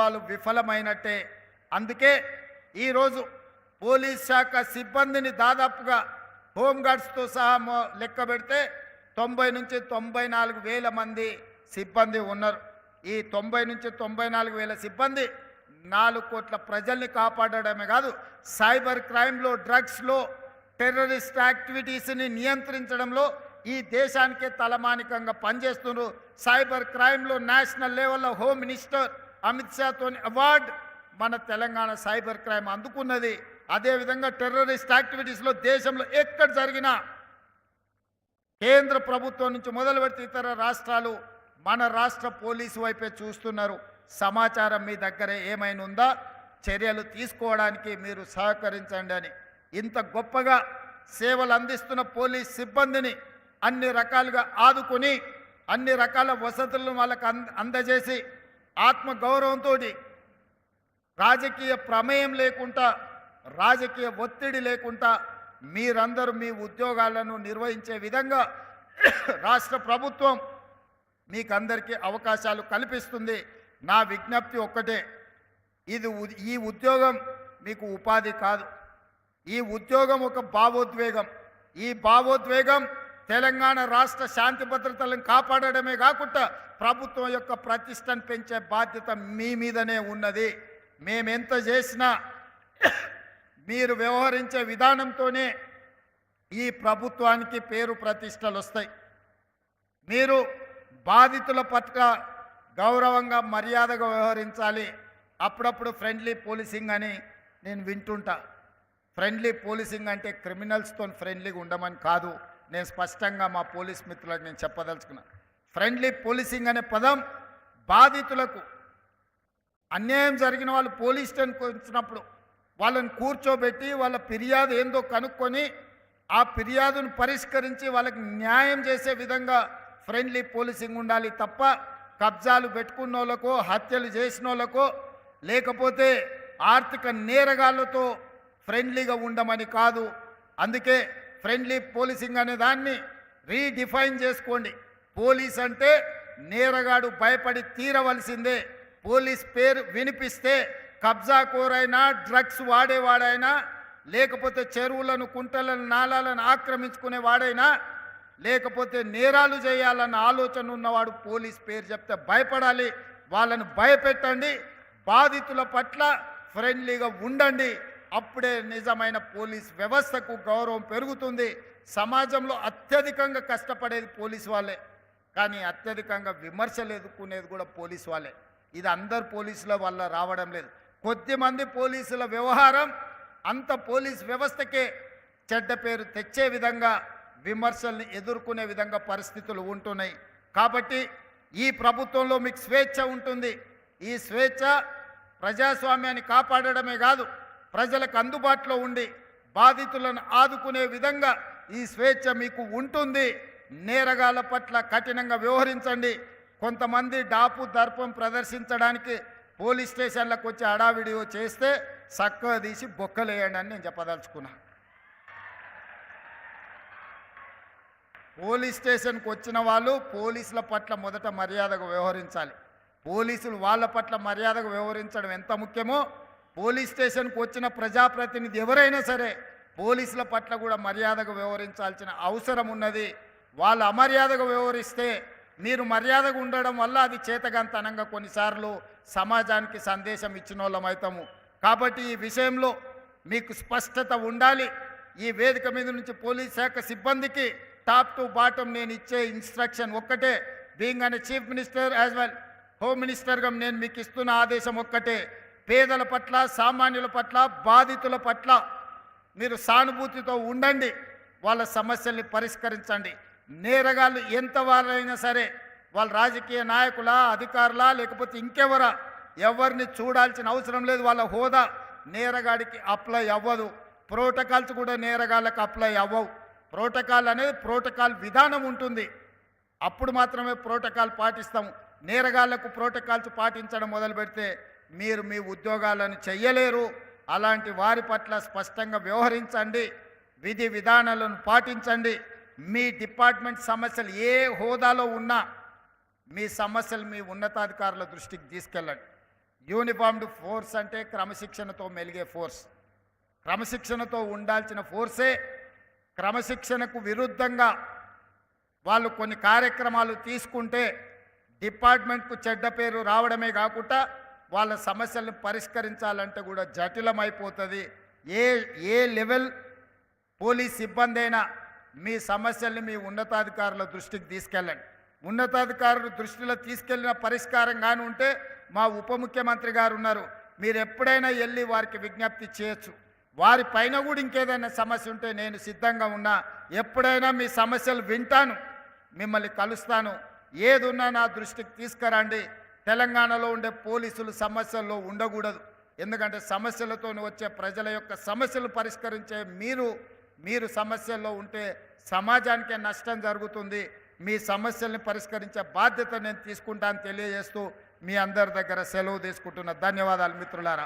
ప్రభుత్వాలు విఫలమైనట్టే. అందుకే ఈరోజు పోలీస్ శాఖ సిబ్బందిని దాదాపుగా హోంగార్డ్స్తో సహా లెక్క పెడితే 90 నుంచి 94 వేల మంది సిబ్బంది ఉన్నారు. ఈ 90 నుంచి 94 వేల సిబ్బంది 4 కోట్ల ప్రజల్ని కాపాడడమే కాదు, సైబర్ క్రైమ్లో, డ్రగ్స్లో, టెర్రరిస్ట్ యాక్టివిటీస్ని నియంత్రించడంలో ఈ దేశానికే తలమానికంగా పనిచేస్తున్నారు. సైబర్ క్రైమ్లో నేషనల్ లెవెల్లో హోమ్ మినిస్టర్ అమిత్ షాతో అవార్డు మన తెలంగాణ సైబర్ క్రైమ్ అందుకున్నది. అదేవిధంగా టెర్రరిస్ట్ యాక్టివిటీస్లో దేశంలో ఎక్కడ జరిగినా కేంద్ర ప్రభుత్వం నుంచి మొదలు పెడితే ఇతర రాష్ట్రాలు మన రాష్ట్ర పోలీసు వైపే చూస్తున్నారు. సమాచారం మీ దగ్గర ఏమైనా ఉందా, చర్యలు తీసుకోవడానికి మీరు సహకరించండి అని. ఇంత గొప్పగా సేవలు అందిస్తున్న పోలీస్ సిబ్బందిని అన్ని రకాలుగా ఆదుకొని అన్ని రకాల వసతులను వాళ్ళకు అందజేసి ఆత్మగౌరవంతో రాజకీయ ప్రమేయం లేకుండా, రాజకీయ ఒత్తిడి లేకుండా మీరందరూ మీ ఉద్యోగాలను నిర్వహించే విధంగా రాష్ట్ర ప్రభుత్వం మీకు అందరికీ అవకాశాలు కల్పిస్తుంది. నా విజ్ఞప్తి ఒక్కటే, ఈ ఉద్యోగం మీకు ఉపాధి కాదు. ఈ ఉద్యోగం ఒక భావోద్వేగం. ఈ భావోద్వేగం తెలంగాణ రాష్ట్ర శాంతి భద్రతలను కాపాడడమే కాకుండా ప్రభుత్వం యొక్క ప్రతిష్టను పెంచే బాధ్యత మీ మీదనే ఉన్నది. మేమెంత చేసినా మీరు వ్యవహరించే విధానంతోనే ఈ ప్రభుత్వానికి పేరు ప్రతిష్టలు వస్తాయి. మీరు బాధితుల పట్ల గౌరవంగా, మర్యాదగా వ్యవహరించాలి. అప్పుడప్పుడు ఫ్రెండ్లీ పోలీసింగ్ అని నేను వింటుంటా. ఫ్రెండ్లీ పోలీసింగ్ అంటే క్రిమినల్స్తో ఫ్రెండ్లీగా ఉండమని కాదు. నేను స్పష్టంగా మా పోలీస్ మిత్రులకు నేను చెప్పదలుచుకున్నా. ఫ్రెండ్లీ పోలీసింగ్ అనే పదం బాధితులకు, అన్యాయం జరిగిన వాళ్ళు పోలీస్ స్టేషన్కి వచ్చినప్పుడు వాళ్ళని కూర్చోబెట్టి వాళ్ళ ఫిర్యాదు ఏందో కనుక్కొని ఆ ఫిర్యాదును పరిష్కరించి వాళ్ళకి న్యాయం చేసే విధంగా ఫ్రెండ్లీ పోలీసింగ్ ఉండాలి తప్ప కబ్జాలు పెట్టుకున్న వాళ్ళకో, హత్యలు చేసిన వాళ్ళకో, లేకపోతే ఆర్థిక నేరగాళ్లతో ఫ్రెండ్లీగా ఉండమని కాదు. అందుకే ఫ్రెండ్లీ పోలీసింగ్ అనే దాన్ని రీడిఫైన్ చేసుకోండి. పోలీస్ అంటే నేరగాడు భయపడి తీరవలసిందే. పోలీస్ పేరు వినిపిస్తే కబ్జాకోరైనా, డ్రగ్స్ వాడేవాడైనా, లేకపోతే చెరువులను, కుంటలను, నాలాలను ఆక్రమించుకునే వాడైనా, లేకపోతే నేరాలు చేయాలన్న ఆలోచన ఉన్నవాడు పోలీస్ పేరు చెప్తే భయపడాలి. వాళ్ళను భయపెట్టండి. బాధితుల పట్ల ఫ్రెండ్లీగా ఉండండి. అప్పుడే నిజమైన పోలీస్ వ్యవస్థకు గౌరవం పెరుగుతుంది. సమాజంలో అత్యధికంగా కష్టపడేది పోలీసు వాళ్ళే, కానీ అత్యధికంగా విమర్శలు ఎదుర్కొనేది కూడా పోలీసు వాళ్ళే. ఇది అందరు పోలీసుల వల్ల రావడం లేదు. కొద్దిమంది పోలీసుల వ్యవహారం అంత పోలీస్ వ్యవస్థకే చెడ్డ పేరు తెచ్చే విధంగా, విమర్శల్ని ఎదుర్కొనే విధంగా పరిస్థితులు ఉంటున్నాయి. కాబట్టి ఈ ప్రభుత్వంలో మీకు స్వేచ్ఛ ఉంటుంది. ఈ స్వేచ్ఛ ప్రజాస్వామ్యాన్ని కాపాడడమే కాదు, ప్రజలకు అందుబాటులో ఉండి బాధితులను ఆదుకునే విధంగా ఈ స్వేచ్ఛ మీకు ఉంటుంది. నేరగాళ్ల పట్ల కఠినంగా వ్యవహరించండి. కొంతమంది డాపు దర్పం ప్రదర్శించడానికి పోలీస్ స్టేషన్లకు వచ్చి హడావిడియో చేస్తే చక్కగా తీసి బొక్కలేయండి అని నేను చెప్పదలుచుకున్నా. పోలీస్ స్టేషన్కి వచ్చిన వాళ్ళు పోలీసుల పట్ల మొదట మర్యాదగా వ్యవహరించాలి. పోలీసులు వాళ్ళ పట్ల మర్యాదగా వ్యవహరించడం ఎంత ముఖ్యమో, పోలీస్ స్టేషన్కి వచ్చిన ప్రజాప్రతినిధి ఎవరైనా సరే పోలీసుల పట్ల కూడా మర్యాదగా వ్యవహరించాల్సిన అవసరం ఉన్నది. వాళ్ళు అమర్యాదగా వ్యవహరిస్తే మీరు మర్యాదగా ఉండడం వల్ల అది చేతగాంతనంగా కొన్నిసార్లు సమాజానికి సందేశం ఇచ్చిన వాళ్ళం అవుతాము. కాబట్టి ఈ విషయంలో మీకు స్పష్టత ఉండాలి. ఈ వేదిక మీద నుంచి పోలీస్ శాఖ సిబ్బందికి టాప్ టు బాటమ్ నేను ఇచ్చే ఇన్స్ట్రక్షన్ ఒక్కటే. బీయింగ్ అనే chief minister as well home మినిస్టర్గా నేను మీకు ఇస్తున్న ఆదేశం ఒక్కటే. పేదల పట్ల, సామాన్యుల పట్ల, బాధితుల పట్ల మీరు సానుభూతితో ఉండండి. వాళ్ళ సమస్యల్ని పరిష్కరించండి. నేరగాళ్ళు ఎంత వారైనా సరే, వాళ్ళ రాజకీయ నాయకులా, అధికారులా, లేకపోతే ఇంకెవరా, ఎవరిని చూడాల్సిన అవసరం లేదు. వాళ్ళ హోదా నేరగాడికి అప్లై అవ్వదు. ప్రోటోకాల్స్ కూడా నేరగాళ్ళకి అప్లై అవ్వవు. ప్రోటోకాల్ అనేది ప్రోటోకాల్ విధానం ఉంటుంది. అప్పుడు మాత్రమే ప్రోటోకాల్ పాటిస్తాము. నేరగాళ్లకు ప్రోటోకాల్స్ పాటించడం మొదలు పెడితే మీరు మీ ఉద్యోగాలను చెయ్యలేరు. అలాంటి వారి పట్ల స్పష్టంగా వ్యవహరించండి. విధి విధానాలను పాటించండి. మీ డిపార్ట్మెంట్ సమస్యలు ఏ హోదాలో ఉన్నా మీ సమస్యలు మీ ఉన్నతాధికారుల దృష్టికి తీసుకెళ్ళండి. యూనిఫామ్డ్ ఫోర్స్ అంటే క్రమశిక్షణతో మెలిగే ఫోర్స్. క్రమశిక్షణతో ఉండాల్సిన ఫోర్సే క్రమశిక్షణకు విరుద్ధంగా వాళ్ళు కొన్ని కార్యక్రమాలు తీసుకుంటే డిపార్ట్మెంట్కు చెడ్డ పేరు రావడమే కాకుండా వాళ్ళ సమస్యలను పరిష్కరించాలంటే కూడా జటిలమైపోతుంది. ఏ లెవెల్ పోలీస్ సిబ్బంది అయినా మీ సమస్యల్ని మీ ఉన్నతాధికారుల దృష్టికి తీసుకెళ్ళండి. ఉన్నతాధికారుల దృష్టిలో తీసుకెళ్ళిన పరిష్కారం కానీ ఉంటే మా ఉప ముఖ్యమంత్రి గారు ఉన్నారు, మీరు ఎప్పుడైనా వెళ్ళి వారికి విజ్ఞప్తి చేయొచ్చు. వారి పైన కూడా ఇంకేదైనా సమస్య ఉంటే నేను సిద్ధంగా ఉన్నా, ఎప్పుడైనా మీ సమస్యలు వింటాను, మిమ్మల్ని కలుస్తాను. ఏదున్నా నా దృష్టికి తీసుకురండి. తెలంగాణలో ఉండే పోలీసులు సమస్యల్లో ఉండకూడదు. ఎందుకంటే సమస్యలతో వచ్చే ప్రజల యొక్క సమస్యలు పరిష్కరించే మీరు సమస్యల్లో ఉంటే సమాజానికే నష్టం జరుగుతుంది. మీ సమస్యల్ని పరిష్కరించే బాధ్యత నేను తీసుకుంటాను తెలియజేస్తూ మీ అందరి దగ్గర సెలవు తీసుకుంటున్నా. ధన్యవాదాలు మిత్రులారా.